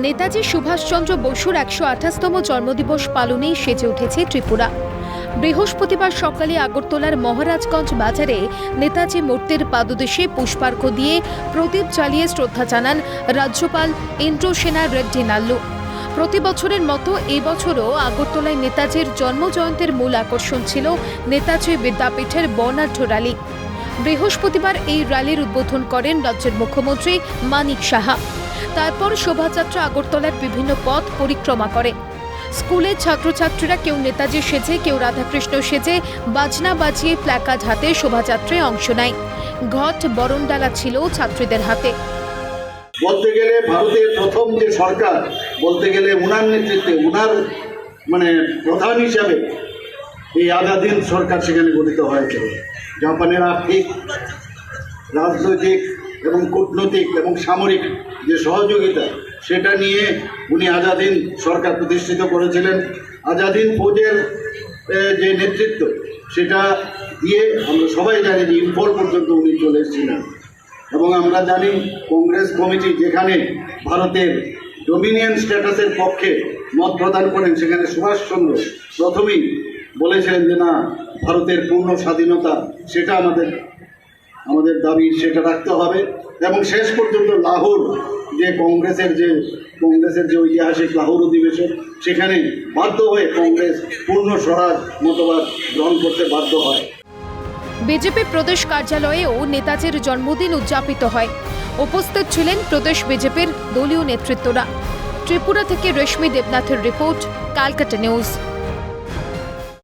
নেতাজি সুভাষচন্দ্র বসুর ১২৮তম জন্মদিবস পালনেই সেজে উঠেছে ত্রিপুরা। বৃহস্পতিবার সকালে আগরতলার মহারাজগঞ্জ বাজারে নেতাজি মূর্তির পাদদেশে পুষ্পার্ঘ্য দিয়ে প্রদীপ জ্বালিয়ে শ্রদ্ধা জানান রাজ্যপাল ইন্দ্রসেনা রেড্ডি নাল্লু। প্রতি বছরের মতো এবছরও আগরতলায় নেতাজির জন্মজয়ন্তীর মূল আকর্ষণ ছিল নেতাজি বিদ্যাপীঠের বর্ণাঢ্য র্যালি। বৃহস্পতিবার এই র্যালির উদ্বোধন করেন রাজ্যের মুখ্যমন্ত্রী মানিক সাহা। তারপর শোভাযাত্রা আগরতলার বিভিন্ন পথ পরিক্রমা করে। স্কুলের ছাত্রছাত্রীরা কেউ নেতাজি সেজে, কেউ রাধাকৃষ্ণ সেজে বাজনা বাজিয়ে প্ল্যাকার্ড হাতে শোভাযাত্রায় অংশ নেয়। ঘট বরণডালা ছিল ছাত্রীদের হাতে। বলতে গেলে ভারতের প্রথম যে সরকার, বলতে গেলে উনার নেতৃত্বে, উনার প্রধান হিসাবে এই আজাদ হিন্দ সরকার সেখানে গঠিত হয়েছিল। জাপানের আর্থিক, রাজনৈতিক এবং কূটনৈতিক এবং সামরিক যে সহযোগিতা, সেটা নিয়ে উনি আজাদ হিন্দ সরকার প্রতিষ্ঠিত করেছিলেন। আজাদ হিন্দ ফৌজের যে নেতৃত্ব, সেটা দিয়ে আমরা সবাই জানি যে ইম্ফল পর্যন্ত উনি চলে এসেছিলেন। এবং আমরা জানি কংগ্রেস কমিটি যেখানে ভারতের ডোমিনিয়ন স্ট্যাটাসের পক্ষে মত প্রদান করেন, সেখানে সুভাষচন্দ্র প্রথমেই বলেছিলেন যে না, ভারতের পূর্ণ স্বাধীনতা সেটা আমাদের দাবি, সেটা রাখতে হবে। এবং শেষ পর্যন্ত লাহোর যে কংগ্রেসের যে ঐতিহাসিক লাহোর অধিবেশন, সেখানে বাধ্য হয়ে কংগ্রেস পূর্ণ স্বরাজ মতবাদ গ্রহণ করতে বাধ্য হয়। বিজেপি প্রদেশ কার্যালয়েও নেতাজির জন্মদিন উদযাপিত হয়। উপস্থিত ছিলেন প্রদেশ বিজেপির দলীয় নেতৃত্বরা। ত্রিপুরা থেকে রেশমি দেবনাথের রিপোর্ট, ক্যালকাটা নিউজ।